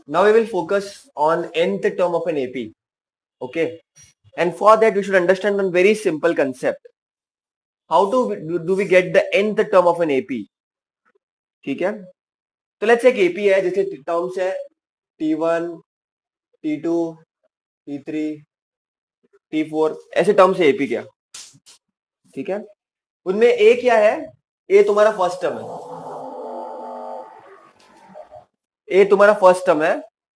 Now we will focus on nth term of an AP. Okay. And for that, we should understand one very simple concept. How do we get the nth term of an AP? ठीक है. तो let's say एक AP है जिसके terms है T1, T2, T3, T4 ऐसे terms है AP क्या. ठीक है. उनमें A क्या है? A तुम्हारा फर्स्ट टर्म है. A तुम्हारा फर्स्ट टर्म है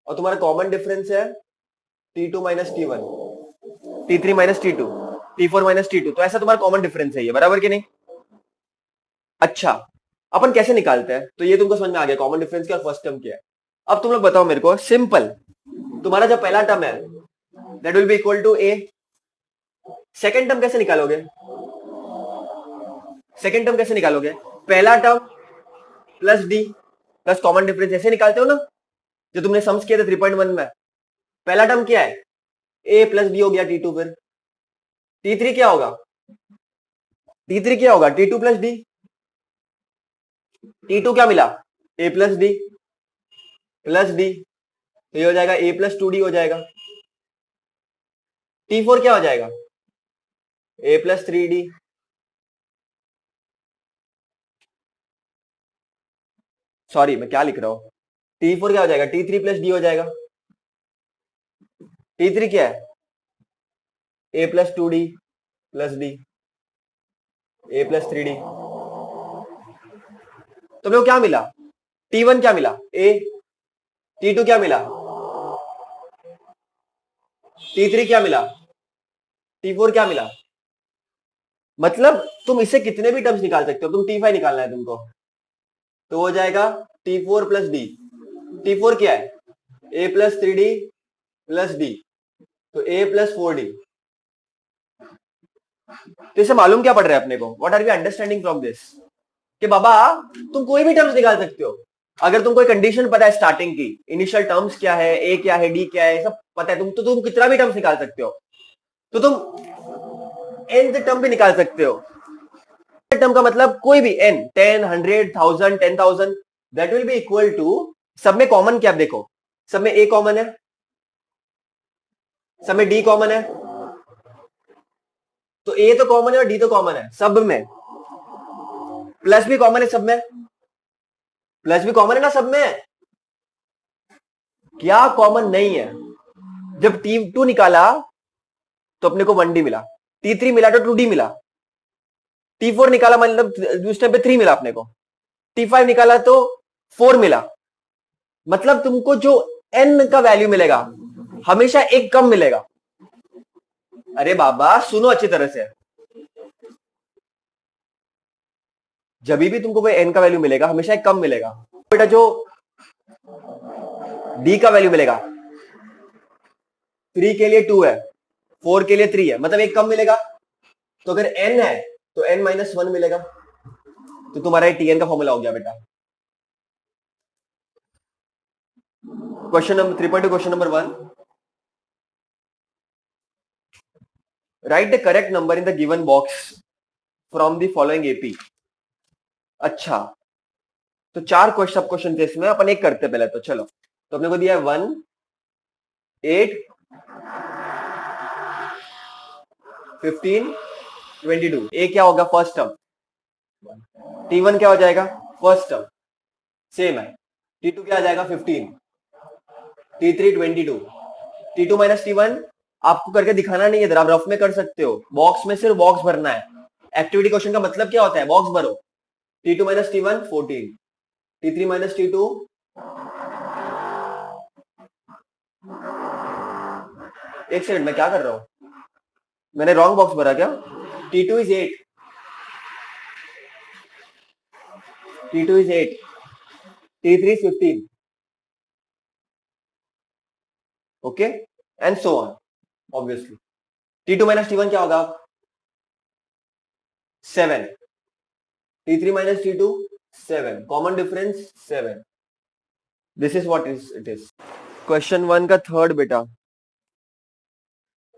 और तुम्हारा कॉमन डिफरेंस है T2 minus T1, T3 minus T2, T4 minus T2. तो ऐसा तुम्हारा कॉमन डिफरेंस है ये, बराबर कि नहीं. अच्छा, अपन कैसे निकालते हैं? तो ये तुमको समझ में आ गया कॉमन डिफरेंस क्या और फर्स्ट टर्म क्या है. अब तुम लोग बताओ मेरे को, सिंपल. तुम्हारा जो पहला टर्म है that will be equal to a. Second term कैसे निकालोगे? सेकंड टर्म कैसे निकालोगे? पहला term plus d plus common difference, ऐसे निकालते हो ना जो तुमने सम्स किया था 3.1 में. पहला टर्म क्या है? ए प्लस डी हो गया T2. फिर T3 क्या होगा? T3 क्या होगा? T2 plus D. T2 क्या मिला? A plus d plus D. तो ये हो जाएगा A प्लस 2D हो जाएगा. T4 क्या हो जाएगा? A plus 3D. सॉरी मैं क्या लिख रहा हूं. T4 क्या हो जाएगा? T3 प्लस डी हो जाएगा. T3 क्या है? A plus 2D plus D, A plus 3D. तो मेरे को क्या मिला? T1 क्या मिला? A. T2 क्या मिला? T3 क्या मिला? T4 क्या मिला? मतलब तुम इससे कितने भी टर्म्स निकाल सकते हो. तुम T5 निकालना है तुमको, तो हो जाएगा T4 प्लस डी. T4 क्या है? A plus 3D plus D, तो A प्लस 4D. तो इसे मालूम क्या पड़ रहा है अपने को? What are we understanding from this? कि बाबा तुम कोई भी टर्म्स निकाल सकते हो. अगर तुमको कंडीशन पता है स्टार्टिंग की, इनिशियल टर्म्स क्या है, ए क्या है, डी क्या है, सब पता है तुम कितना भी टर्म्स निकाल सकते हो. तो तुम nth टर्म भी निकाल सकते हो. टर्म का मतलब कोई भी n, 10, 100, 1000, 10,000, that will be equal to. सब में कॉमन क्या देखो, सब में a कॉमन है, सब में d कॉमन है. तो a तो कॉमन है और d तो कॉमन है सब में. प्लस भी कॉमन है सब में, प्लस भी कॉमन है ना सब में. क्या कॉमन नहीं है? जब T2 निकाला तो अपने को 1D मिला, T3 मिला तो 2D मिला, T4 निकाला मतलब उस टाइम पे 3 मिला अपने को, T5 निकाला तो 4 मिला. मतलब तुमको जो n का वैल्यू मिलेगा हमेशा एक कम मिलेगा. अरे बाबा सुनो अच्छी तरह से. जब भी तुमको कोई n का वैल्यू मिलेगा हमेशा एक कम मिलेगा. बेटा जो d का वैल्यू मिलेगा 3 के लिए 2 है, 4 के लिए 3 है, मतलब एक कम मिलेगा. तो अगर n है तो n माइनस 1 मिलेगा. तो तुम्हारा Tn का फॉर्मूला हो गया बेटा. Question number 3.2, question number 1. Right the correct number in the given box from the following AP. अच्छा, तो 4 क्वेश्चन क्वेश्चन थे इसमें, अपन एक करते पहले. तो चलो, तो अपने को दिया है 1, 8, 15, 22. ए क्या होगा? First term. T1 क्या हो जाएगा? फर्स्ट टर्म सेम है. T2 क्या आ जाएगा? 15, T3 22, T2 माइनस T1 आपको करके दिखाना नहीं है, आप रफ में कर सकते हो. बॉक्स में सिर्फ बॉक्स भरना है. एक्टिविटी क्वेश्चन का मतलब क्या होता है? बॉक्स भरो. T2 minus T1 14, T3 minus T2 एक सेकंड, मैं क्या कर रहा हूं? मैंने रॉन्ग बॉक्स भरा क्या? T2 is 8, T2 is 8, T3 is 15. Okay and so on. Obviously T2 minus T1 क्या होगा? 7, T3 minus T2 7, common difference 7. This is what it is. Question 1 का थर्ड बेटा.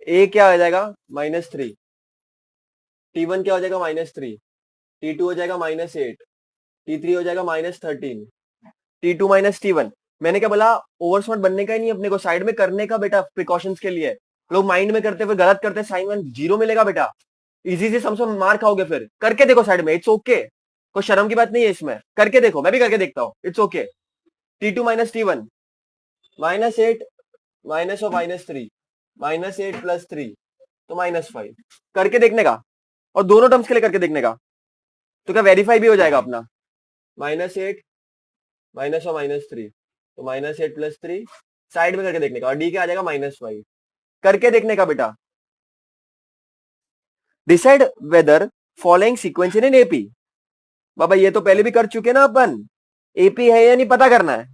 ए क्या हो जाएगा? -3, T1 क्या हो जाएगा? -3, T2 हो जाएगा -8, T3 हो जाएगा -13, T2 माइनस T1 मैंने क्या बोला, ओवर स्मार्ट बनने का ही नहीं, अपने को साइड में करने का बेटा, प्रिकॉशंस के लिए। लोग माइंड में करते हुए गलत करते, साइन वन जीरो मिलेगा बेटा, इजी से समझो, मार खाओगे फिर। करके देखो साइड में, इट्स ओके, कोई शर्म की बात नहीं है इसमें, करके देखो, मैं भी करके देखता हूँ, it's okay. T2 minus T1, -8 minus और -3, -8 + 3 तो -5, करके देखने का, और दोनों टर्म्स के लिए करके देखने का, तो क्या वेरीफाई भी हो जाएगा अपना। -8 माइनस और -3 तो -8 + 3, साइड में करके देखने का, और डी क्या आ जाएगा -5, करके देखने का बेटा। Decide whether following sequence in AP. बाबा ये तो पहले भी कर चुके ना अपन, एपी है या नहीं पता करना है,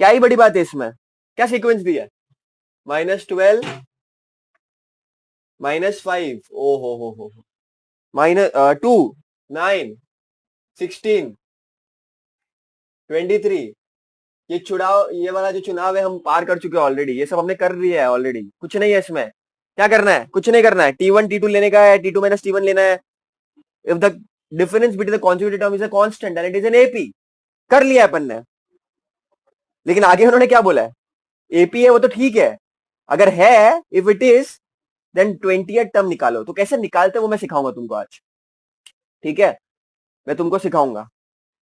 क्या ही बड़ी बात है इसमें, क्या सीक्वेंस दी है, -12 -5, ओ हो, -2 9 16 23। ये वाला जो चुनाव है हम पार कर चुके हैं ऑलरेडी, ये सब हमने कर लिया है ऑलरेडी, कुछ नहीं है इसमें। क्या करना है, कुछ नहीं करना है, T1 T2 लेने का है, T2 माइनस T1 लेना है। If the difference between the conjugative term is a constant and it is an AP, कर लिया अपन ने। लेकिन आगे उन्होंने क्या बोला है, एपी है वो तो ठीक है, अगर है, if it is, then 20th term निकालो। तो कैसे निकालते हैं वो मैं सिखाऊंगा तुमको आज, ठीक है, मैं तुमको सिखाऊंगा।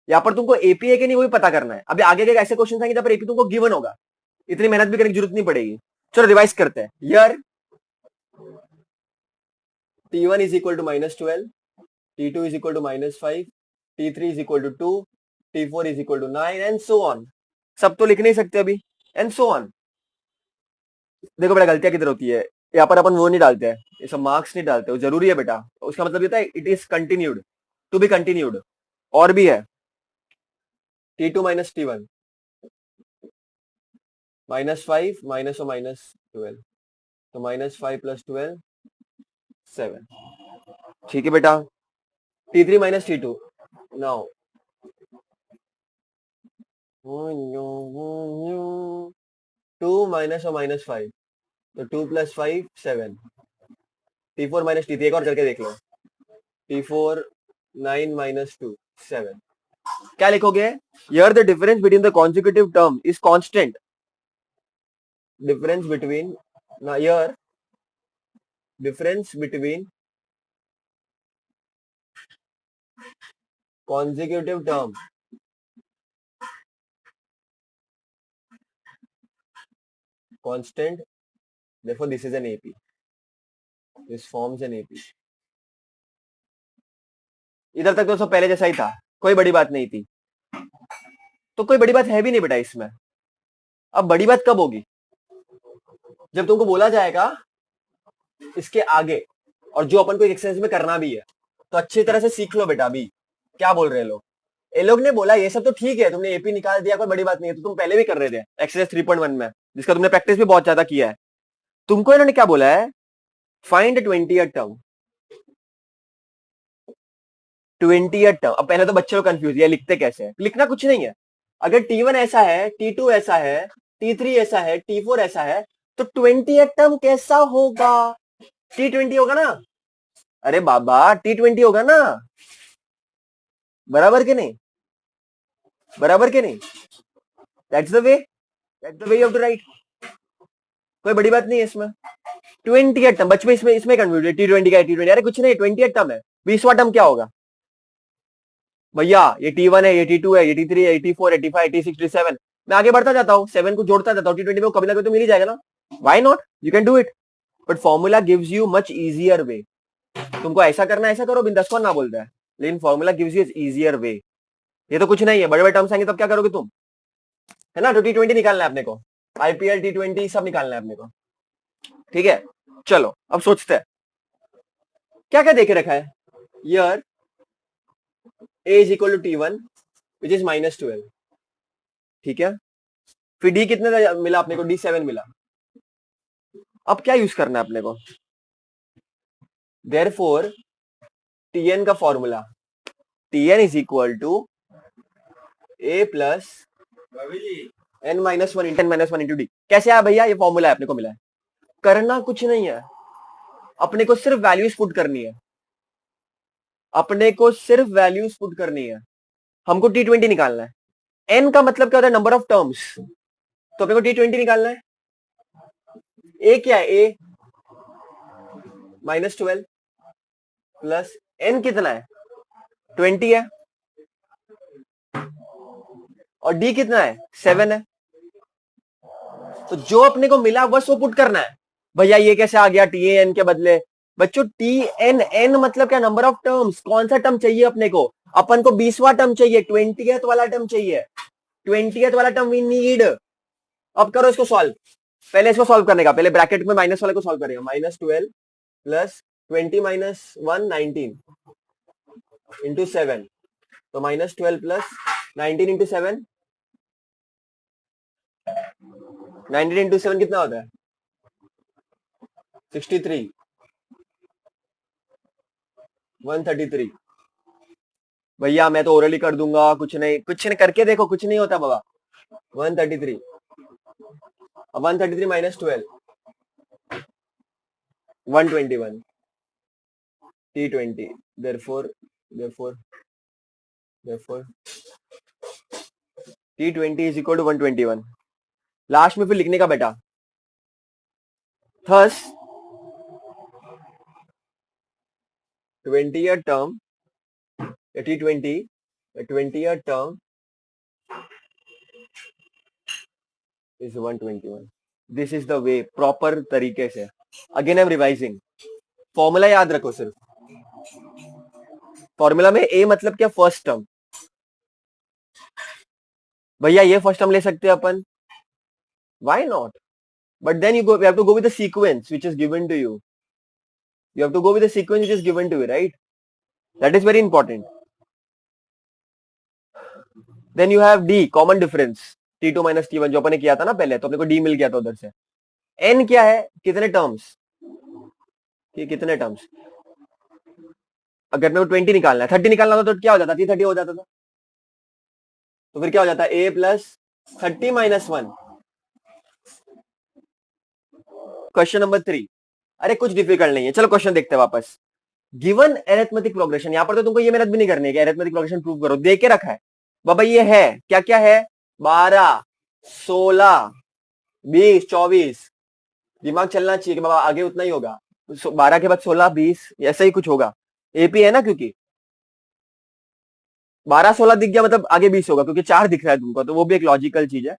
यहाँ पर तुमको एपी है कि नहीं वो भी पता करना है। अभी आगे के ऐसे क्वेश्चन आएंगे जहाँ पर एपी तुमको गिवन होगा, इतनी मेहनत भी करने की जरूरत नहीं पड़ेगी। चलो रिवाइज करते हैं। Here T1 is equal to -12, T2 is equal to -5, T3 is equal to 2, T4 is equal to 9 and so on। सब तो लिख नहीं सकते अभी, and so on। देखो बेटा गलतियां किधर होती है, यहाँ पर अपन वो नहीं डालते हैं, ये सब मार्क्स नहीं डालते, वो जरूरी है बेटा, उसका मतलब ये होता है it is continued, to be continued. और भी है, T2 माइनस T1, -5 माइनस और -12, तो -5 + 12 7। ठीक है बेटा, T3 minus T2, now 2 minus और -5, तो 2 + 5 7। T4 माइनस T3 एक और करके देख लो, T4 9 माइनस 2 7। क्या लिखोगे, here the difference between the consecutive term is constant, difference between ना, here difference between consecutive term constant, therefore this is an AP, this forms an AP। इधर तक तो सब पहले जैसा ही था, कोई बड़ी बात नहीं थी, तो कोई बड़ी बात है भी नहीं बेटा इसमें। अब बड़ी बात कब होगी, जब तुमको बोला जाएगा इसके आगे, और जो अपन को एक्सरसाइज में करना भी है, तो अच्छी तरह से सीख लो बेटा। अभी क्या बोल रहे हैं लोग, ये लोग ने बोला ये सब तो ठीक है, तुमने एपी निकाल दिया, कोई बड़ी बात नहीं है, तो तुम पहले भी कर रहे थे एक्सरसाइज 3.1 में, जिसका तुमने प्रैक्टिस भी बहुत ज्यादा किया है। तुमको इन्होंने क्या बोला है, find 20th term, 20th term. अब पहले तो बच्चे लोग कंफ्यूज, ये लिखते कैसे है, लिखना कुछ नहीं है। अगर T1 ऐसा है, T2 ऐसा है, T3 ऐसा है, T4 ऐसा है, तो 20th टर्म कैसा होगा, T20 होगा ना। अरे बाबा T20 होगा ना, बराबर के नहीं, बराबर के नहीं, that's the way, that's the way you have to write, कोई बड़ी बात नहीं है इसमें। 20th टर्म, बच्चे इसमें इसमें कंफ्यूज है, T20 का है, T20, अरे कुछ नहीं, 20th टर्म है, 20वां टर्म क्या होगा भैया, ये T1 है, ये T2 है, ये T3 है, ये T4 है, T5, T6, T7, मैं आगे बढ़ता जाता हूँ, 7 को जोड़ता जाता हूँ, T20 में कभी ना कभी तो मिल ही जाएगा ना, why not, you can do it, but formula gives you much easier way. तुमको ऐसा करना ऐसा करो, बिंदास कौन ना बोलता है, लेकिन formula gives you easier way. ये तो कुछ नहीं है, बड़े बड़े टर्म्स आएंगे तब क्या करोगे तुम, है ना। तो T20 निकालना है अपने को, IPL T20 सब निकालना है अपने को, ठीक है। चलो अब सोचते हैं क्या क्या देखे रखा है, year A is equal to T1 which is -12, ठीक है। फिर D कितने मिला अपने को, D7 मिला। अब क्या यूज करना है अपने को, देयरफॉर Tn का formula, Tn is equal to A plus n-1 into n-1 into D। कैसे आया भैया, ये फॉर्मूला है, अपने को मिला है। करना कुछ नहीं है, अपने को सिर्फ वैल्यूज पुट करनी है, अपने को सिर्फ वैल्यूज पुट करनी है। हमको T20 निकालना है। n का मतलब क्या होता है, नंबर ऑफ टर्म्स, तो अपने को T20 निकालना है। ए क्या है? ए -12 प्लस एन कितना है? 20 है। और डी कितना है? 7 है। तो जो अपने को मिला बस वो पुट करना है। भैया ये कैसे आ गया टी एन के बदले? बच्चों टी एन एन मतलब क्या? Number of terms. कौन सा टर्म चाहिए अपने को? अपन को 20वां टर्म चाहिए, 20th वाला टर्म चाहिए। 20th वाला टर्म वी नीड। अब करो इसको सॉल्व। पहले इसको सॉल्व करने का, पहले ब्रैकेट में माइनस वाले को सॉल्व करेगा। -12 प्लस 20 -1 19 इंटू 7। तो -12 प्लस 19 इंटू 7, 19 इंटू 7 कितना होता है? 63, 133। भैया मैं तो ओरली कर दूंगा, कुछ नहीं, कुछ नहीं करके देखो, कुछ नहीं होता बाबा। 133, 133 -12, 121, T20। therefore T20 is equal to 121। Last में फिर लिखने का बेटा। Thus 20th term, T20, 20th term is 121। This is the way, proper तरीके से। Again I am revising. Formula याद रखो सिर्फ। फॉर्मूला में ए मतलब क्या? First term. भैया ये फर्स्ट टर्म ले सकते हैं अपन, why not? But then you have to go with the sequence which is given to you. You have to go with the sequence which is given to you, right? That is very important. Then you have D, common difference, T2 minus T1 जो अपन ने किया था ना पहले, तो अपने को D मिल गया था उधर से। N क्या है? कितने टर्म्स? कितने टर्म्स? अगर मेरे को 20 निकालना है, 30 निकालना था तो क्या हो जाता? 30 हो जाता था। तो फिर क्या हो जाता है? A plus 30 -1। Question number 3। अरे कुछ डिफिकल्ट नहीं है, चलो क्वेश्चन देखते हैं वापस। गिवन एरिथमेटिक प्रोग्रेशन, यहां पर तो तुमको ये मेहनत भी नहीं करनी है कि एरिथमेटिक प्रोग्रेशन प्रूव करो, दे के रखा है बाबा। ये है क्या? क्या है? 12, 16, 20, 24। दिमाग चलना चाहिए कि बाबा आगे उतना ही होगा। 12 के बाद 16, 20 ऐसा ही कुछ होगा। एपी है ना, क्योंकि 12, 16 दिख गया मतलब आगे 20 होगा, क्योंकि 4 दिख रहा है तुमको, तो वो भी एक लॉजिकल चीज है।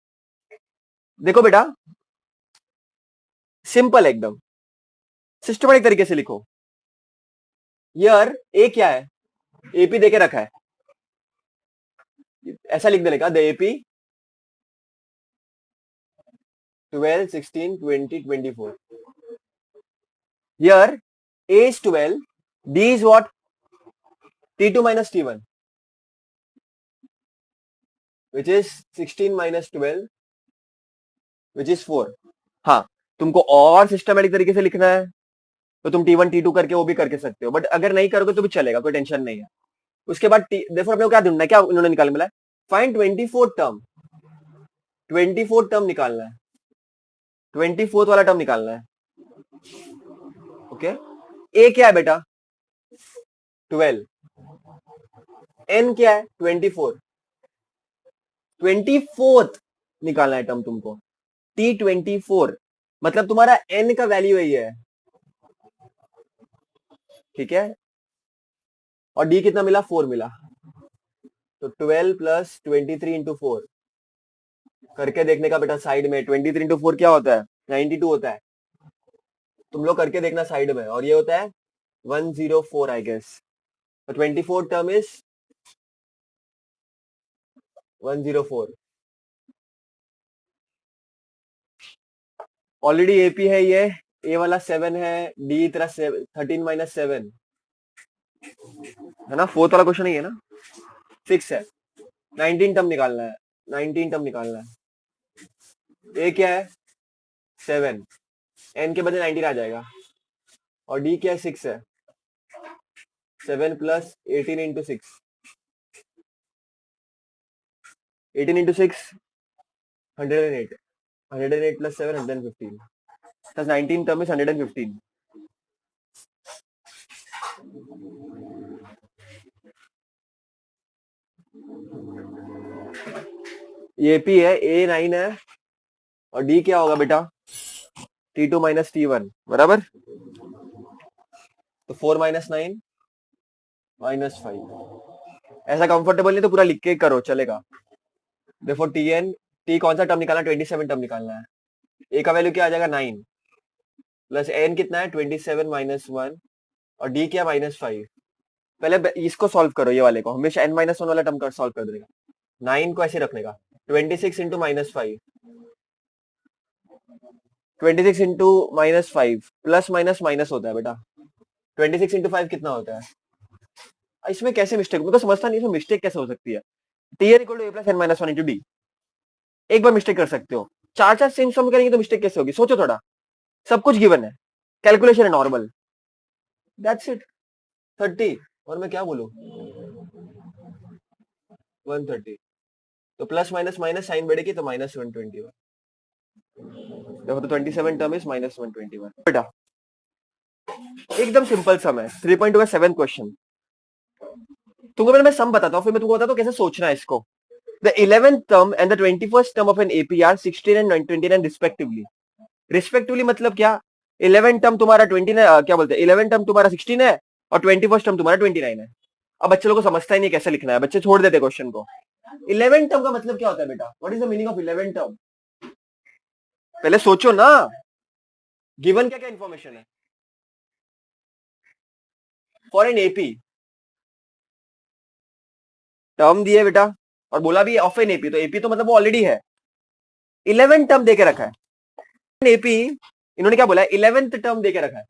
देखो बेटा, सिंपल एकदम सिस्टमेटिक तरीके से लिखो। यार ए क्या है? एपी देके रखा है, ऐसा लिख देने का, the AP 12, 16, 20, 24। Here A is 12, D is what? T2 minus T1, which is 16 minus 12, which is 4। हाँ, तुमको और सिस्टमेटिक तरीके से लिखना है तो तुम T1 T2 करके वो भी करके सकते हो, बट अगर नहीं करोगे तो भी चलेगा, कोई टेंशन नहीं है। उसके बाद देखो अपने को क्या ढूंढना है, क्या उन्होंने निकाल मिला है? फाइंड 24 टर्म, 24 टर्म निकालना है, 24th वाला टर्म निकालना है। ओके, ए क्या है बेटा? 12। एन क्या है? 24। 24th निकालना है टर्म तुमको, T24। मतलब तुम्हारा एन का वैल्यू यही है, ठीक है? और डी कितना मिला? 4 मिला। तो 12 प्लस 23 इंटू 4 करके देखने का बेटा साइड में। 23 इंटू 4 क्या होता है? 92 होता है। तुम लोग करके देखना साइड में। और ये होता है 104 आई गेस। तो 24 टर्म इज 104। ऑलरेडी एपी है ये, ए वाला 7 है, डी तेरा 13 माइनस 7 है ना। फोर्थ वाला क्वेश्चन ही है ना, 6 है। 19 टर्म निकालना है, 19 टर्म निकालना है। ए क्या है? 7, एन के बदले 19 आ जाएगा। और डी क्या है? 6 है। 7 plus 18 into 6, 18 into 6 108, 108 plus 7 115, plus 19 term is 115। ये पी है, ए 9 है, और डी क्या होगा बेटा, T2 माइनस T1 बराबर। तो 4 माइनस 9 माइनस 5। ऐसा कंफर्टेबल नहीं तो पूरा लिख के करो चलेगा। देखो टी कौन सा टर्म निकालना, 27 टर्म निकालना है। ए का वैल्यू क्या आ जाएगा 9 प्लस एन कितना है 27 माइनस 1 और डी क्या -5। पहले इसको सॉल्व करो, ये वाले को हमेशा n-1 वाला टर्म कर सॉल्व कर देगा। 9 को ऐसे रखने का 26 into -5, 26 into -5 plus minus minus होता है बेटा। 26 इंटू 5 कितना होता है। इसमें कैसे मिस्टेक, मैं तो समझता नहीं इसमें मिस्टेक कैसे हो सकती है। T n equal to a plus n-1 into d. एक बार मिस्टेक कर सकते हो, चार चार सेम सम करेंगे तो मिस्टेक कैसे होगी, सोचो थोड़ा। सब कुछ गिवन है, कैलकुलेशन है नॉर्मल, दैट्स इट। 30 और मैं क्या बोलूं 130, तो प्लस माइनस माइनस साइन बढ़ेगी तो -121। देखो तो 27 टर्म इज -121 बेटा। एकदम सिंपल सम है, 3.2 का 7th क्वेश्चन। तुमको मैं सम बताता हूँ, फिर मैं तुमको बताता हूँ कैसे सोचना है इसको। The 11th term and the 21st term of an AP are 16 and 29 respectively. Respectively मतलब क्या, 11 टर्म तुम्हारा 29, क्या बोलते हैं 11 टर्म तुम्हारा 16 है और 21st टर्म तुम्हारा 29 है। अब बच्चे लोगों को समझता ही नहीं कैसे लिखना है, बच्चे छोड़ देते क्वेश्चन को। 11 टर्म का मतलब क्या होता है बेटा, what is the meaning of 11 term, पहले सोचो ना। गिवन क्या क्या इंफॉर्मेशन है फॉर एन एपी, टर्म दिए बेटा और बोला भी ऑफ एन एपी, तो एपी तो मतलब वो ऑलरेडी है। 11 टर्म देके रखा है एपी, इन्होंने क्या बोला है 11th टर्म देके रखा है,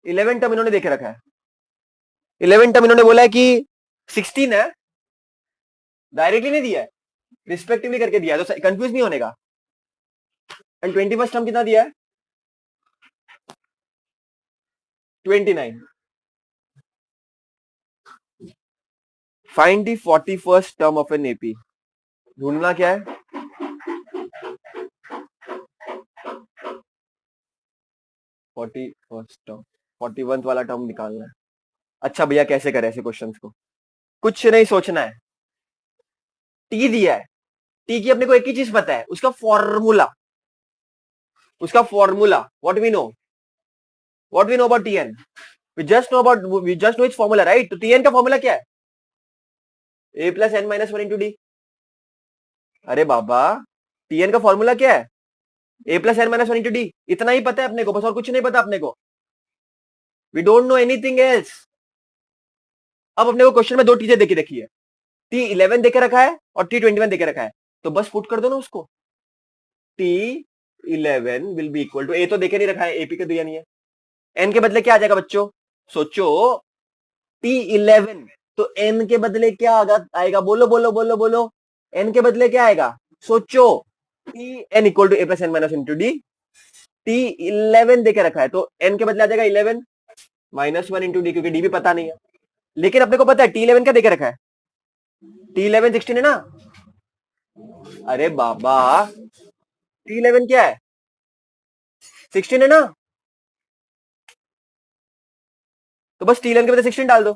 11 टर्म इन्होंने देके रखा है। 11 टर्म इन्होंने बोला है कि 16 है, डायरेक्टली नहीं दिया है, रिस्पेक्टिवली करके दिया है, तो कंफ्यूज नहीं होने का। एंड 21st टर्म कितना दिया है 29। Find the 41st term of an AP, ढूंढना क्या है 41st टर्म, 41th वाला टर्म निकालना है। अच्छा भैया कैसे करें ऐसे क्वेश्चंस को, कुछ नहीं सोचना है। टी दिया है, टी की अपने को एक ही चीज पता है, उसका formula, what we know, about Tn, we just know its formula right. तो टीएन का फॉर्मूला क्या है ए प्लस n-1 इंटू डी। अरे बाबा टीएन का फॉर्मूला क्या है ए प्लस n-1 इंटू डी, इतना ही पता है अपने को, बस और कुछ नहीं पता अपने को, we don't know anything else. अब अपने को क्वेश्चन में दो चीजें देखी रखी है, T11 देके रखा है और T21 देके रखा है, तो बस पुट कर दो ना उसको। T11 will be equal to, a तो देखे नहीं रखा है, एपी के दिया नहीं है, एन के बदले क्या आ जाएगा बच्चों, सोचो T11, तो एन के बदले क्या आएगा, बोलो बोलो बोलो बोलो, एन के बदले क्या आएगा, सोचो Tn equal to a plus n-1 into d. T11 देके रखा है तो n के बदले आ जाएगा 11 -1 इंटू डी, क्योंकि डी भी पता नहीं है। लेकिन अपने को पता है T11 क्या देके रखा है, T11 16 है ना। अरे बाबा T11 क्या है 16 है ना, तो बस T11 के बदले 16 डाल दो,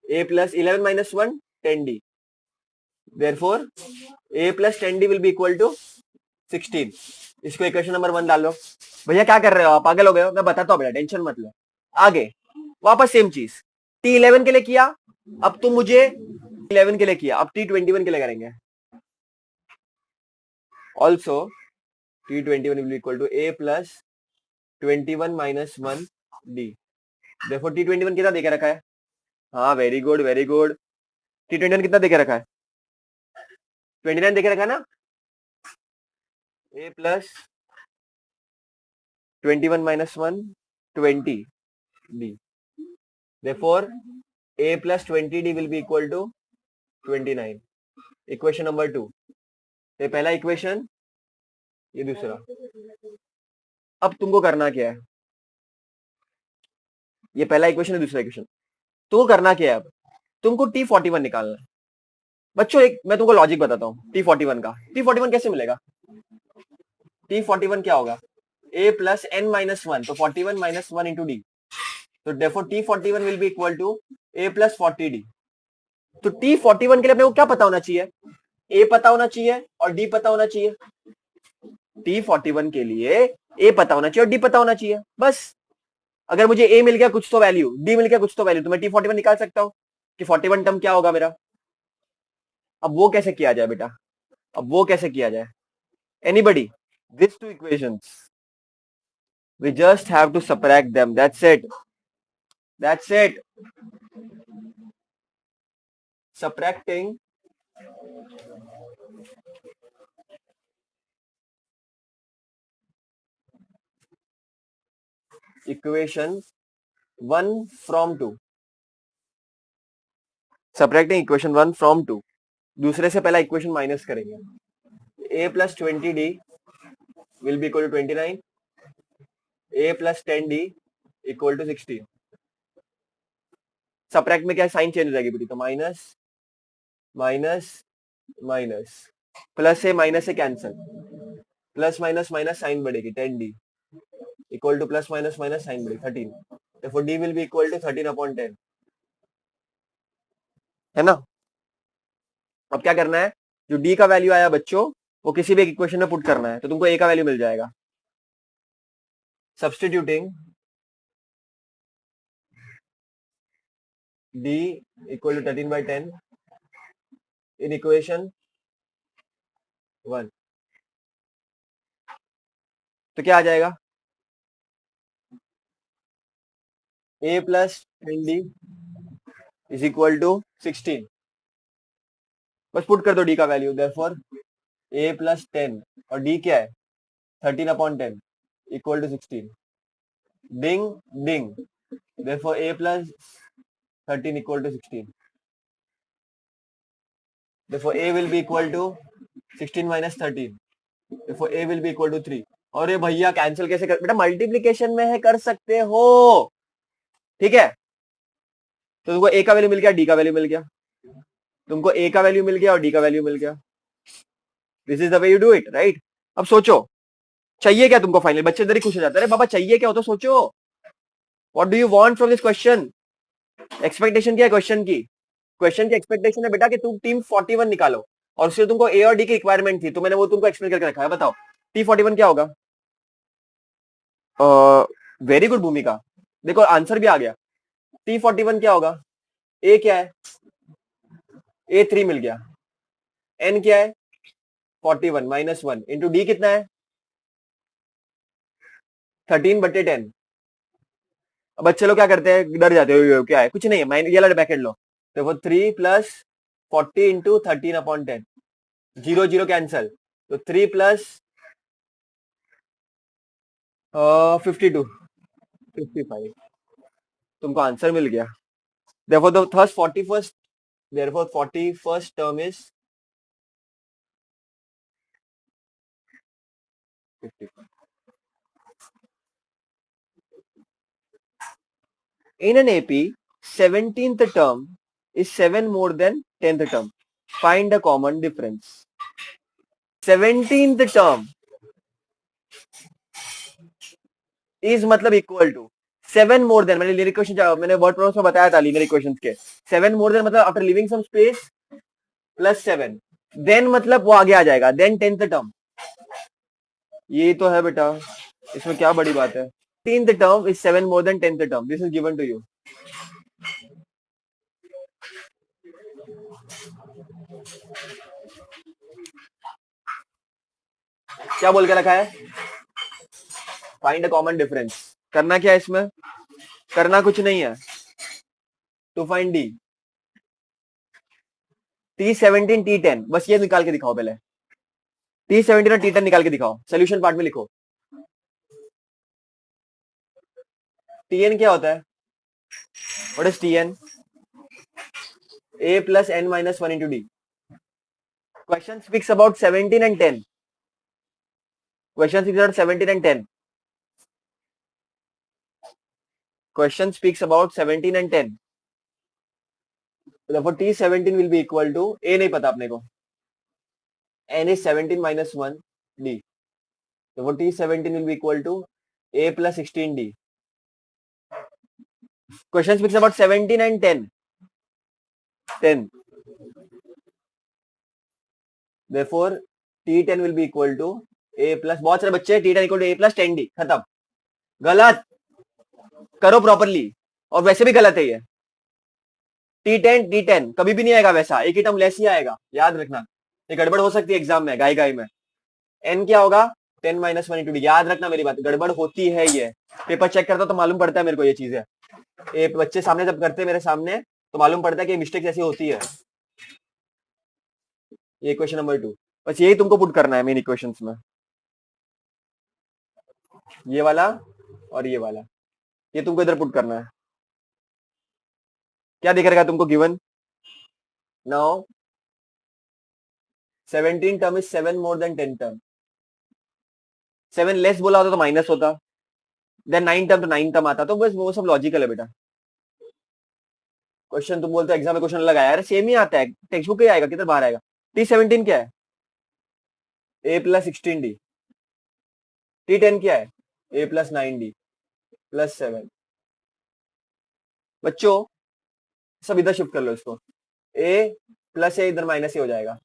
a plus 11 minus 1 10d, therefore a plus 10d will be equal to 16। इसको इक्वेशन नंबर 1 डालो। भैया क्या कर रहे हो आप, पागल हो गए हो, मैं बताता हूँ बेटा टेंशन मत लो। आगे वापस सेम चीज, T11 के लिए किया, अब तुम मुझे 11 के लिए किया, अब T21 के लिए करेंगे। Also T21 will be equal to a plus 21 minus 1 d, therefore T21 कितना देके रखा है, हाँ very good very good, T21 कितना देके रखा है 29 देके रखा है ना, a plus 21 minus 1 20 d, therefore a plus 20d will be equal to 29। Equation number 2, ये पहला इक्वेशन, ये दूसरा। अब तुमको करना क्या है, ये पहला इक्वेशन है दूसरा इक्वेशन, तुमको करना क्या है, अब तुमको T41 निकालना है। बच्चों एक मैं तुमको लॉजिक बताता हूँ T41 का, T41 कैसे मिलेगा, T41 क्या होगा a प्लस n-1, तो 41 माइनस 1 इंटू डी, तो therefore T41 will be equal to a plus 40d। तो T41 के लिए अपने को क्या पता होना चाहिए, ए पता होना चाहिए और डी पता होना चाहिए। T41 के लिए ए पता होना चाहिए और डी पता होना चाहिए, बस। अगर मुझे ए मिल गया कुछ तो वैल्यू, डी मिल गया कुछ तो वैल्यू, तो मैं T41 निकाल सकता हूँ कि 41 टर्म क्या होगा मेरा। अब वो कैसे किया जाए बेटा, अब वो कैसे किया जाए? Anybody? This two equations we just have to subtract them, that's it, that's it. Subtracting equation 1 from 2, subtracting equation 1 from 2, दूसरे से पहला इक्वेशन माइनस करेंगे। a plus 20d will be equal to 29, a plus 10d equal to 16। Subtract में क्या sign change हो जाएगी बेटी, तो माइनस माइनस माइनस, प्लस से माइनस से cancel, plus minus minus sign बढ़ेगी, 10d equal to plus minus minus sign बढ़ेगी 13, therefore d will be equal to 13/10, है ना। अब क्या करना है, जो d का वैल्यू आया बच्चों वो किसी भी एक इक्वेशन में पुट करना है, तो तुमको a का वैल्यू मिल जाएगा। Substituting d equal to 13/10 in equation 1, तो क्या आ जाएगा, a plus 10d is equal to 16, बस पुट कर दो d का वैल्यू, देयरफॉर a प्लस 10 और d क्या है 13/10 equal to 16, ding ding, therefore a plus 13 equal to 16, therefore a will be equal to 16 minus 13, therefore a will be equal to 3। और ये भैया कैंसिल कैसे कर, बेटा मल्टीप्लीकेशन में है कर सकते हो, ठीक है। तो तुमको a का वैल्यू मिल गया, d का वैल्यू मिल गया, तुमको a का वैल्यू मिल गया और d का वैल्यू मिल गया, this is the way you do it, right. अब सोचो चाहिए क्या तुमको, फाइनल बच्चे इधर ही खुश हो जाते हैं, बाबा चाहिए क्या हो, तो सोचो what do you want from this question. Expectation क्या है क्वेश्चन की, क्वेश्चन की एक्सपेक्टेशन है बेटा कि तुम टीम 41 निकालो, और उससे तुमको ए और डी की रिक्वायरमेंट थी, तो मैंने वो तुमको एक्सप्लेन करके रखा है। बताओ T41 क्या होगा। वेरी गुड भूमिका, देखो आंसर भी आ गया। T41 क्या होगा, ए क्या है, A3 मिल गया, एन क्या है 41 माइनस 1 इंटू डी कितना है 13/10। अब बच्चे लोग क्या करते हैं, डर जाते हो क्या है, कुछ नहीं है, ये वाला ब्रैकेट लो, तो वो 3 plus 40 into 13/10, zero zero cancel, तो 3 प्लस 52 55, तुमको आंसर मिल गया। therefore the first 41st therefore 41st term is 55। In an AP 17th term is 7 more than 10th term, find a common difference। 17th term is मतलब equal to 7 more than, मैंने लिरिक question, मैंने word pronounce में बताया था linear equations के, 7 more than मतलब after leaving some space plus 7, then मतलब वो आगे आ जाएगा, देन 10th टर्म, ये तो है बेटा, इसमें क्या बड़ी बात है। 10th term is 7 more than 10th term, this is given to you. क्या बोल के रखा है, फाइंड अ कॉमन डिफरेंस, करना क्या है इसमें, करना कुछ नहीं है, to find D, T17 T10, बस ये निकाल के दिखाओ पहले, T17 और T10 निकाल के दिखाओ, सोल्यूशन पार्ट में लिखो। Tn क्या होता है, what is Tn, a plus n minus 1 into d। Question speaks about 17 and 10, question speaks about 17 and 10, question speaks about 17 and 10, therefore T17 will be equal to, a नहीं पता अपने को, n is 17 minus 1 d, therefore T17 will be equal to a plus 16d। Question speaks about 17 and 10, 10, therefore T10 will be equal to A plus, बहुत सारे बच्चे T10 equal to A plus 10D, खत्म। गलत, करो properly, और वैसे भी गलत है ये। T10 कभी भी नहीं आएगा वैसा, एक ही टर्म लेस ही आएगा, याद रखना। ये गड़बड़ हो सकती है एग्जाम में, गाय गाय में। N क्या होगा, 10 माइनस 1 इंटू डी, याद रखना मेरी बात, गड़बड़ होती है ये। पेपर चेक करता तो मालूम पड़ता है मेरे को ये चीजें, ये बच्चे सामने जब करते हैं मेरे सामने तो मालूम पड़ता है कि मिस्टेक ऐसी होती है। ये क्वेश्चन नंबर 2, बस यही तुमको पुट करना है मेन इक्वेशंस में, ये वाला और ये वाला, ये तुमको इधर पुट करना है। क्या दिख रहेगा तुमको given now, 17 term is 7 more then 10 term, 7 less बोला होता तो माइनस होता, देन 9 टर्म तो 9 टर्म आता, तो बस वो सब लॉजिकल है बेटा। क्वेश्चन तुम बोलते हो एग्जाम में क्वेश्चन अलग आया, अरे सेम ही आता है, टेक्स्ट बुक ही आएगा, किधर बाहर आएगा। T17 क्या है, A प्लस 16D, T10 क्या है, A प्लस 9D प्लस 7। बच्चों सब इधर शिफ्ट कर लो इसको, A प्लस A इधर माइनस ए हो जाएगा,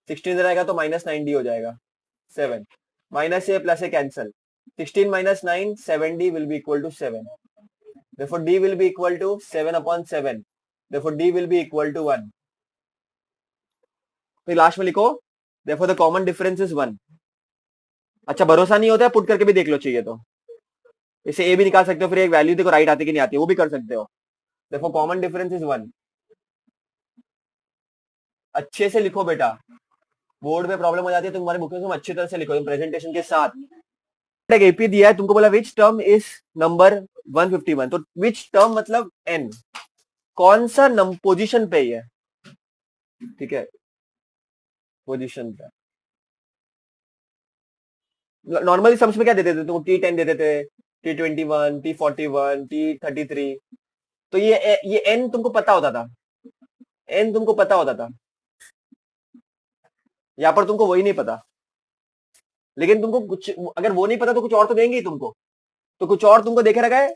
16 इधर आएगा तो माइनस 9D हो जाएगा, 7 minus a plus a cancel, 16 minus 9 7D will be equal to 7, therefore D will be equal to 7 upon 7, therefore D will be equal to 1। फिर लास्ट में लिखो therefore the common difference is 1। अच्छा भरोसा नहीं होता है, पुट करके भी देख लो चाहिए तो, इसे ए भी निकाल सकते हो, फिर एक वैल्यू देखो राइट आती कि नहीं आती, वो भी कर सकते हो। देखो कॉमन डिफरेंस इज 1, अच्छे से लिखो बेटा, बोर्ड में प्रॉब्लम हो जाती है, तुम्हारे बुक में तुम अच्छी तरह से लिखो प्रेजेंटेशन के साथ। एक एपी दिया है तुमको, बोला विच टर्म इज नंबर 151, तो विच टर्म मतलब एन, कौन सा पोजीशन पे है, ठीक है, पोजीशन पे। नॉर्मली सम्स में क्या देते थे तुम, T10 देते थे, T21, T41, T33, तो ये एन तुमको पता होता था, एन तुमको पता होता था, यहाँ पर तुमको वही नहीं पता, लेकिन तुमको कुछ अगर वो नहीं पता तो कुछ और तो देंगे ही तुमको, तो कुछ और तुमको देखे रखा है,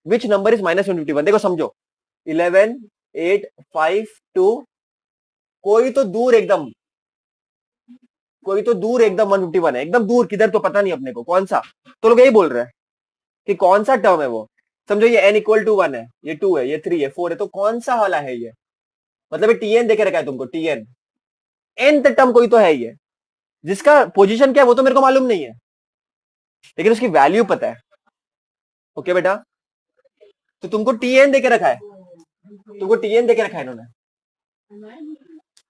विच नंबर इज -151, देखो समझो 11 8 5 2, कोई तो दूर एकदम, कोई तो दूर एकदम 151 है, एकदम दूर किधर तो पता नहीं अपने को कौन सा, तो लोग यही बोल रहे हैं कि कौन सा टर्म है वो। समझो ये n इक्वल टू 1 है, ये 2 है, ये 3 है, 4 है, तो कौन सा वाला है ये, मतलब ये Tn देखे रखा है तुमको, Tn nth टर्म कोई तो है ये, जिसका पोजीशन क्या है वो तो मेरे को मालूम नहीं है, लेकिन उसकी वैल्यू पता है। ओके बेटा, तो तुमको Tn देके रखा है, तुमको Tn देके रखा है इन्होंने,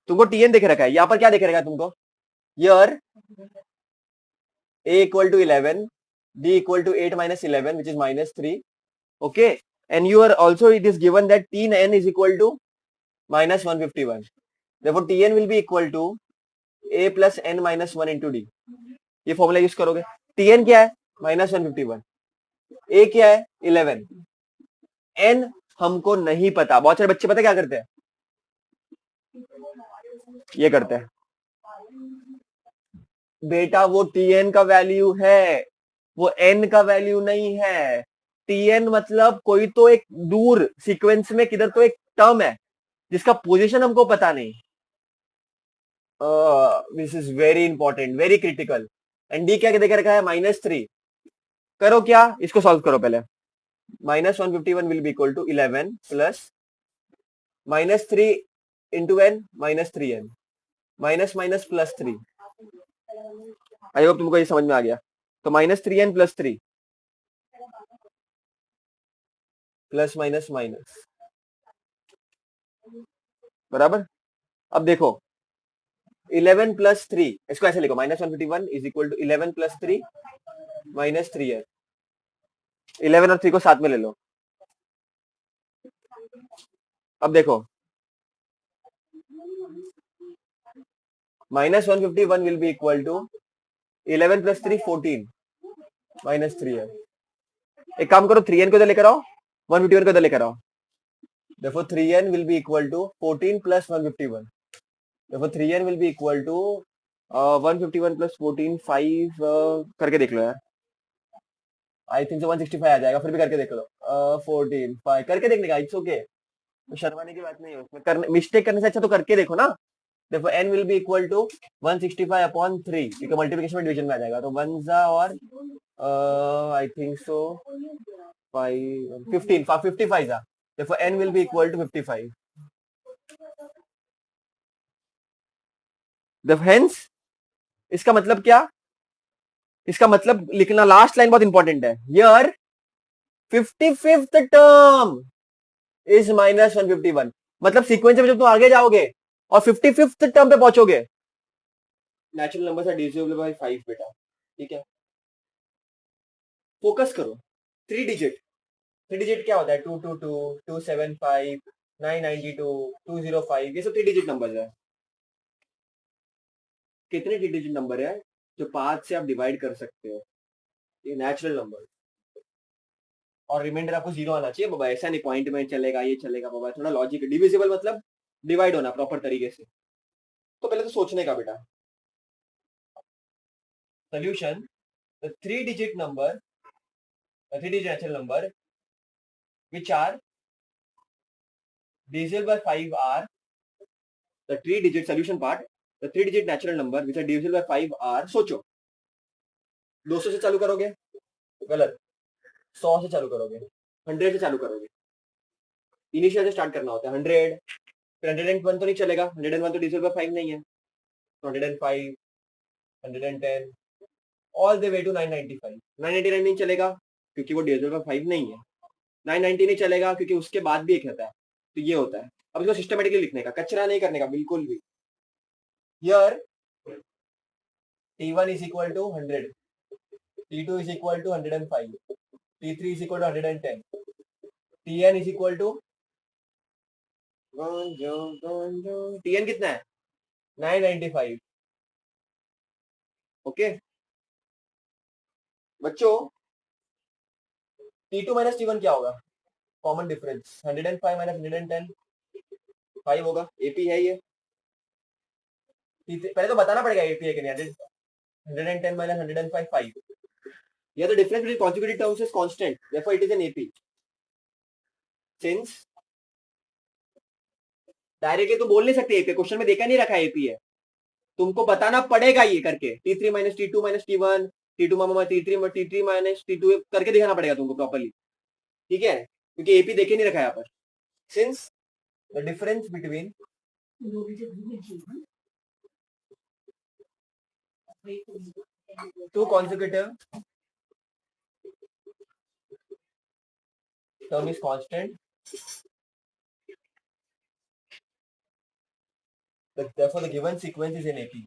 तुमको Tn देके रखा है, यहाँ पर क्या देखे रखा है तुमको, यर a equal to 11, d equal to 8 minus 11 which is -3, okay, and you are also, it is given that Tn is equal to -151, therefore Tn will be equal to a plus n minus 1 into d, ये formula use करोगे। Tn क्या है, -151, a क्या है 11, n हमको नहीं पता, बहुत सारे बच्चे पता क्या करते हैं, ये करते हैं बेटा, वो Tn का वैल्यू है, वो n का वैल्यू नहीं है। Tn मतलब कोई तो एक दूर सीक्वेंस में किधर तो एक टर्म है जिसका पोजीशन हमको पता नहीं, this is very important, very critical. And D क्या देखे रखा है, -3, करो क्या, इसको सॉल्व करो पहले, -151 will be equal to 11 plus -3 into n -3n, minus minus plus 3, I hope तुमको ये समझ में आ गया। तो -3n plus 3 plus minus minus, बराबर। अब देखो 11 प्लस 3, इसको ऐसे लिखो, -151 is equal to 11 plus 3 -3n, 11 और 3 को साथ में ले लो। अब देखो -151 will be equal to 11 plus 3 14 -3n, एक काम करो 3n को इधर लेकर आओ, 151 को इधर लेकर आओ, therefore 3n will be equal to 14 plus 151, therefore 3n will be equal to 151 plus 14 5, करके देख लो यार, आई थिंक 165 आ जाएगा, फिर भी करके देख लो, 14 5 करके देखने का, इट्स ओके, तो शर्माने की बात नहीं है उसमें, करने मिस्टेक करने से अच्छा तो करके देखो ना, देखो n will be equal to 165 upon 3 क्योंकि मल्टीप्लिकेशन में डिवीजन में आ जाएगा तो 1 जा और आई थिंक सो 5 15 55 जा देखो n will be equal to 55 देखो हेंस इसका मतलब क्या इसका मतलब लिखना लास्ट लाइन बहुत इंपॉर्टेंट है here 55th term is minus 151 मतलब सीक्वेंस में जब तुम आगे जाओगे और 55th टर्म पे पहुंचोगे नेचुरल नंबर है डिविजिबल बाय 5 बेटा ठीक है फोकस करो 3 डिजिट क्या होता है 222 275 992 205 ये सब 3 डिजिट नंबर है कितने 3 डिजिट नंबर है जो 5 से आप डिवाइड कर सकते हो ये नेचुरल नंबर और रिमाइंडर आपको जीरो आना चाहिए बाबा ऐसा नहीं पॉइंट में चलेगा ये चलेगा बाबा थोड़ा लॉजिक डिविजिबल मतलब डिवाइड होना प्रॉपर तरीके से तो पहले तो सोचने का बेटा solution the 3 digit number 3 digit natural number which are divisible by 5 are the 3 digit solution part the 3 digit natural number which are divisible by 5 are सोचो 200 से चालू करोगे गलत 100 से चालू करोगे 100 से चालू करोगे इनिशियल से स्टार्ट करना होता है 100 फिर 101 तो नहीं चलेगा 101 तो डिविजिबल बाय 5 नहीं है तो 105 110 ऑल द वे टू 995 999 नहीं चलेगा क्योंकि वो डिविजिबल बाय 5 नहीं है 990 नहीं चलेगा क्योंकि उसके बाद भी एक रहता है तो ये होता है अब इसको सिस्टमेटिकली लिखने का कचरा नहीं करने का बिल्कुल भी here T1 is equal to 100 T2 is equal to 105 T3 is equal to 110 Tn is equal to Tn कितना है 995 ओके बच्चों T2 माइनस T1 क्या होगा कॉमन डिफरेंस 105 माइनस 110 5 होगा एपी है ये पहले तो बताना पड़ेगा एपी है कि नहीं 110 माइनस 105 5 या तो difference between conjugative terms is constant therefore it is an AP since directly तो बोल नहीं सकते एपी क्वेश्चन में देखा नहीं रखा एपी है तुमको बताना पड़ेगा ये करके T3 minus T2 minus T1 T2 मामा T3 माइनस T2 करके दिखाना पड़ेगा तुमको प्रॉपर्ली ठीक है क्योंकि एपी देखे नहीं रखा है यहाँ पर since the difference between two consecutive term is constant therefore the given sequence is in AP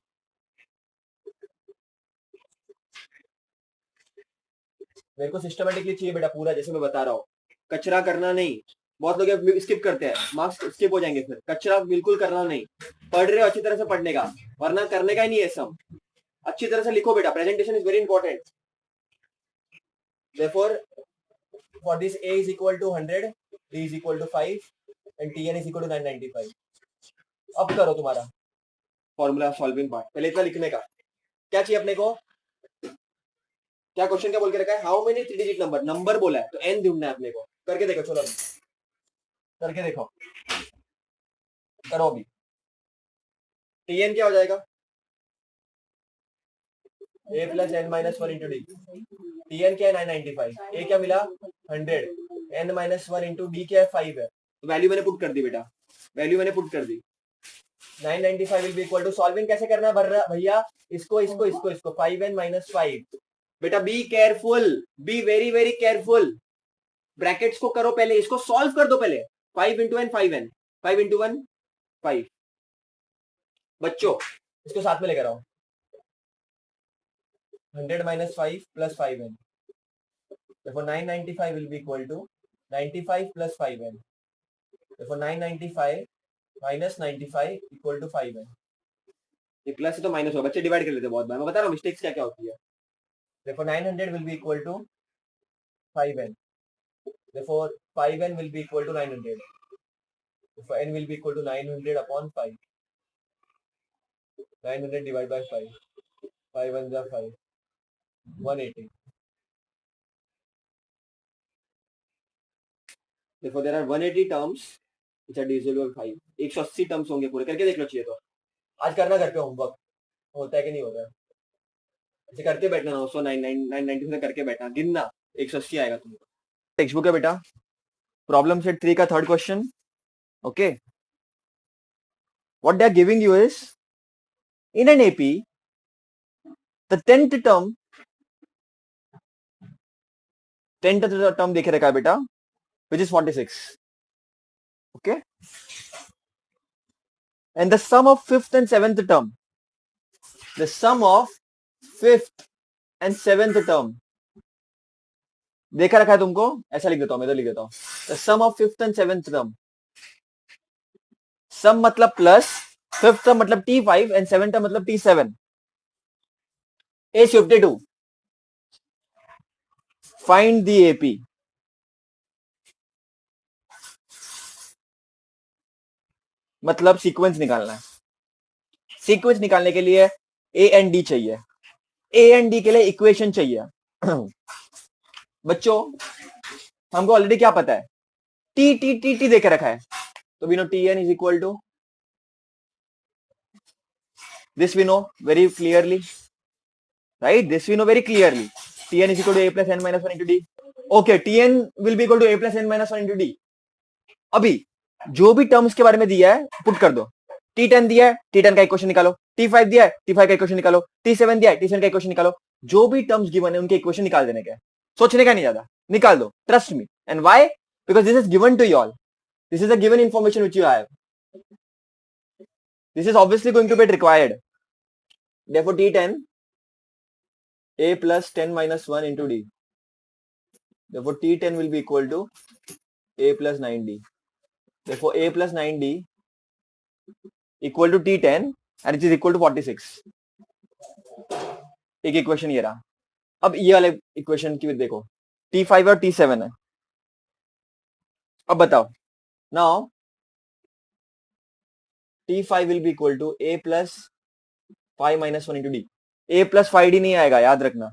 मेरे को सिस्टमेटिकली चाहिए बेटा पूरा जैसे मैं बता रहा हूँ कचरा करना नहीं बहुत लोग स्किप करते हैं मार्क्स स्किप हो जाएंगे फिर कचरा बिल्कुल करना नहीं पढ़ रहे हो अच्छी तरह से पढ़ने का वरना करने का ही नहीं है सब अच्छी तरह से लिखो बेटा presentation is very important therefore for this A is equal to 100 D is equal to 5 and Tn is equal to 995 अब करो तुम्हारा फॉर्मूला सॉल्विंग पार्ट पहले इतना लिखने का क्या चाहिए अपने को क्या क्वेश्चन क्या बोल के रखा है हाउ मेनी 3 डिजिट नंबर बोला है तो n ढूंढना है अपने को करके देखो चलो करके देखो करो अभी Tn क्या हो जाएगा a plus n minus one into d Tn क्या है 995 a क्या मिला 100 n minus one into d क्या है 5 है तो वैल्यू मैंने पुट कर दी बेटा वैल्यू मैंने पुट कर दी 995 will be equal to solving कैसे करना है भैया इसको इसको इसको इसको 5n माइनस 5 बेटा be careful be very very careful brackets को करो पहले इसको सॉल्व कर दो पहले 5 इंटू एन 5n 5 इंटू 1 5 बच्चों इसको साथ में लेकर आओ 100 minus 5 plus 5n therefore 995 will be equal to 95 plus 5n therefore 995 minus 95 equal to 5n ये प्लस है तो माइनस होगा बच्चे डिवाइड कर लेते बहुत बार मैं बता रहा हूँ मिस्टेक्स क्या क्या होती है therefore 900 will be equal to 5n therefore 5n will be equal to 900 therefore n will be equal to 900 upon 5 900 divided by 5 5 1 is 5 180 therefore there are 180 terms which are divisible by 5 180 terms होंगे पूरे करके देख लो चाहिए तो आज करना घर पे होमवर्क, होता है कि नहीं होता है, ऐसे करके बैठना, 999 से करके बैठना, गिनना, 180 आएगा तुमको। टेक्स्ट बुक है बेटा, प्रॉब्लम सेट 3 का third question. Okay, what they are giving you is in an AP the tenth term देखे रखा है बेटा, which is 46। Okay, and the sum of fifth and seventh term, the sum of fifth and seventh term देखा रखा है तुमको, ऐसा लिख देता हूं, मैं इधर लिख देता हूं, the sum of fifth and seventh term, sum मतलब प्लस, फिफ्थ टर्म मतलब T5 and सेवेंथ टर्म मतलब T7 is 52, find the AP। मतलब सीक्वेंस निकालना है, सीक्वेंस निकालने के लिए ए एंड डी चाहिए, ए एंड डी के लिए इक्वेशन चाहिए। बच्चों हमको ऑलरेडी क्या पता है, टी टी टी टी देके रखा है, तो we know T n is equal to, this we know very clearly, right? This we know very clearly, tn is equal to a plus n minus 1 into d। okay, tn will be equal to a plus n minus 1 into d। अभी जो भी terms के बारे में दिया है put कर दो, T10 दिया है, T10 का इक्वेशन निकालो, T5 दिया है, T5 का इक्वेशन निकालो, T7 दिया है, T7 का इक्वेशन निकालो, जो भी टर्म्स गिवन है उनके इक्वेशन निकाल देने का, सोचने का नहीं ज्यादा, निकाल दो, trust me. And why? Because this is given to you all, this is a given information which you have, this is obviously going to be required, therefore T10 a plus 10 minus 1 into d, therefore T10 will be equal to a plus 9d, therefore a plus 9d equal to T10 and it is equal to 46। एक equation ये रहा। अब ये वाले equation की देखो, T5 और T7 है। अब बताओ, now T5 will be equal to a plus 5 minus 1 into d, a plus 5d नहीं आएगा, याद रखना,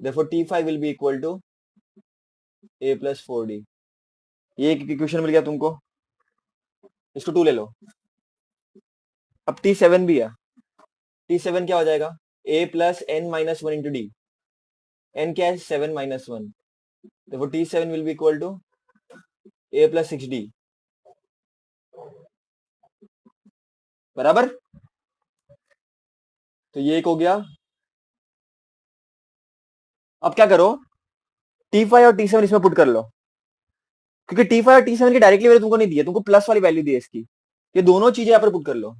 therefore T5 will be equal to a plus 4d। ये एक इक्वेशन मिल गया तुमको, इसको 2 ले लो। अब T7 भी है, T7 क्या हो जाएगा, a plus n minus 1 into d, n क्या है, 7 minus 1, therefore T7 will be equal to a plus 6d, बराबर। तो ये एक हो गया। अब क्या करो, T5 और T7 इसमें पुट कर लो, क्योंकि T5 और T7 की डायरेक्टली वैल्यू तुमको नहीं दी है, तुमको प्लस वाली वैल्यू दी है इसकी, ये दोनों चीजें यहाँ पर पुट कर लो,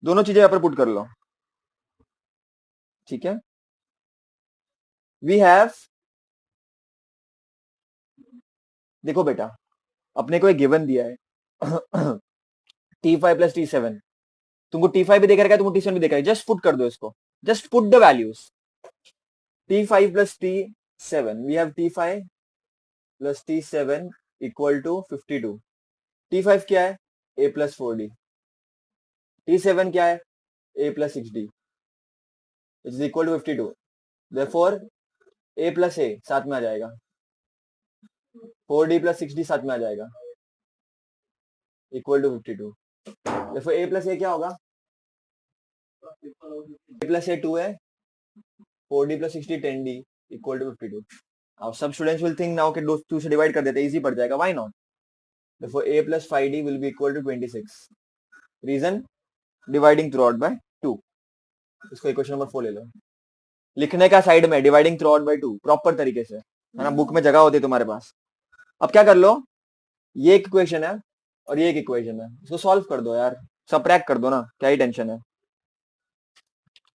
दोनों चीजें यहाँ पर पुट कर लो, ठीक है। वी हैव, देखो बेटा अपने को एक गिवन दिया है T5 प्लस T7, तुमको T5 भी देखा रखा है, तुमको T7 भी देखा है, जस्ट पुट कर दो इसको, just put the values, T5 plus T7, we have T5 plus T7 equal to 52। T5 क्या है, a प्लस 4d, T7 क्या है, a plus 6d, which is equal to 52। Therefore a plus a साथ में आ जाएगा, 4d प्लस 6d साथ में आ जाएगा, equal to 52। Therefore a plus a क्या होगा, a प्लस a 2 है, 4d plus 6d 10d equal to 52। अब सब स्टूडेंट्स विल थिंक नाउ कि 2 से डिवाइड कर देते, इजी पड़ जाएगा, why not. Therefore a plus 5d will be equal to 26। Reason, dividing throughout by 2। इसको इक्वेशन नंबर 4 ले लो, लिखने का साइड में dividing throughout by 2 proper तरीके से, है ना, बुक में जगह होती है तुम्हारे पास। अब क्या कर लो, ये एक इक्वेशन है और ये एक इक्वेशन है, इसको सॉल्व कर दो यार, सबट्रैक्ट कर दो ना, क्या ही टेंशन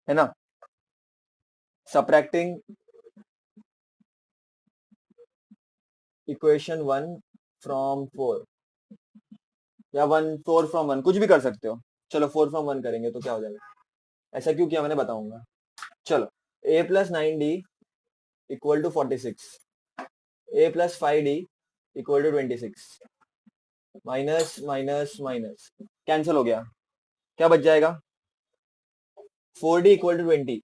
है ना। सबट्रैक्टिंग इक्वेशन 1 फ्रॉम 4 या 4 फ्रॉम 1, कुछ भी कर सकते हो, चलो 4 फ्रॉम 1 करेंगे तो क्या हो जाएगा, ऐसा क्यों किया मैंने बताऊंगा। चलो a plus 9d equal to 46, a plus 5d equal to 26, minus minus minus cancel हो गया, क्या बच जाएगा, 4d इक्वल टू 20,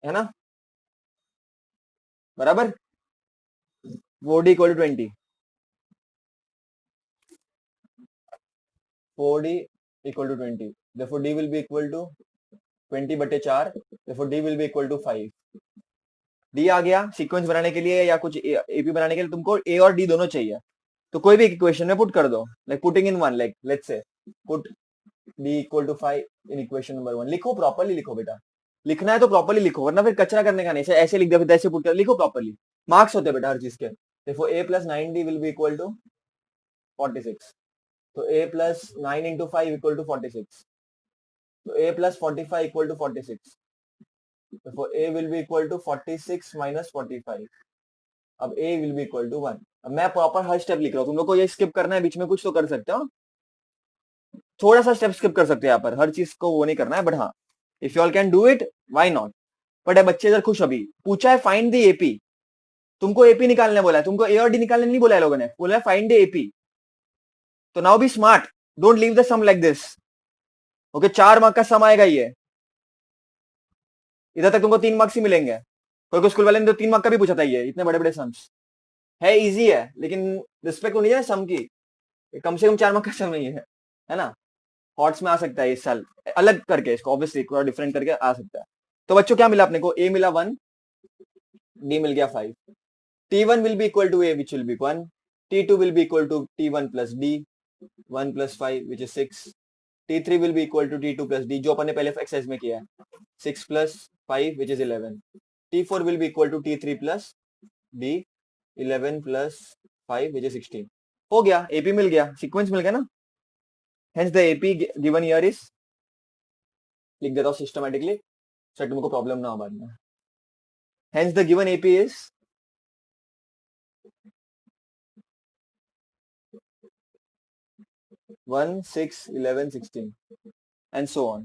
है ना, बराबर, 4d equal to 20। 4d equal to 20. Therefore d will be equal to 20 बटे 4. Therefore d will be equal to 5. d आ गया. सीक्वेंस बनाने के लिए या कुछ एपी बनाने के लिए तुमको a और d दोनों चाहिए. तो कोई भी इक्वेशन में पुट कर दो. Like putting in one, like let's say put d equal to 5 in equation number 1. लिखो, प्रॉपर्ली लिखो बेटा. लिखना है तो प्रॉपर्ली लिखो, वरना फिर कचरा करने का नहीं. ऐसे लिख दिया फिर ऐसे पुट कर. लिखो प्रॉपर्ली. मार्क्स होते हैं बेटा हर चीज के. देखो a plus 9d will be equal to 46. तो a plus 9 into 5 equal to 46. तो a plus 45 equal to 46. Therefore a will be equal to 46 minus 45. अब a will be equal to 1. अब मैं प्रॉपर हर स्टेप लिख रहा हूँ. तुम लोग को ये स्किप करना है बीच में कुछ तो कर सकते हो. थोड़ा सा स्टेप स्किप कर सकते हैं यहाँ पर. हर चीज को वो नहीं करना है, बट हाँ, if you all can do it, why not. But बच्चे इधर खुश. अभी पूछा है फाइंड द एपी. तुमको एपी निकालने बोला है. तुमको ए और डी निकालने नहीं बोला है लोगों ने. बोला है फाइंड द एपी. तो now be smart. Don't leave the sum like this. Okay, 4 mark का सम आएगा ये. इधर तक तुमको 3 मार्क्स ही मिलेंगे. कोई स्कूल वाले ने तो 3 मार्क का भी पूछा था. ये इतने बड़े बड़े सम्स है. इजी है, लेकिन रिस्पेक्ट होनी चाहिए सम की. कम से कम 4 मार्क का सम नहीं है ना. हॉट्स में आ सकता है इस साल, अलग करके इसको ऑब्वियसली थोड़ा डिफरेंट करके आ सकता है. तो बच्चों क्या मिला अपने को? ए मिला 1, डी मिल गया 5. T1 will be equal to A, which will be 1. T2 will be equal to T1 plus D, 1 plus 5, which is 6. T3 will be equal to T2 plus D, जो अपन ने पहले एक्सरसाइज में किया है. 6 plus 5, which is 11. T4 will be equal to T3 plus D, 11 plus 5, which is 16. हो गया, AP मिल गया, sequence मिल गया ना. Hence the AP given here is, लिख देता हूँ सिस्टमैटिकली, सो तुमको प्रॉब्लम ना हो बाद में. Hence the given AP is 1, 6, 11, 16 and so on.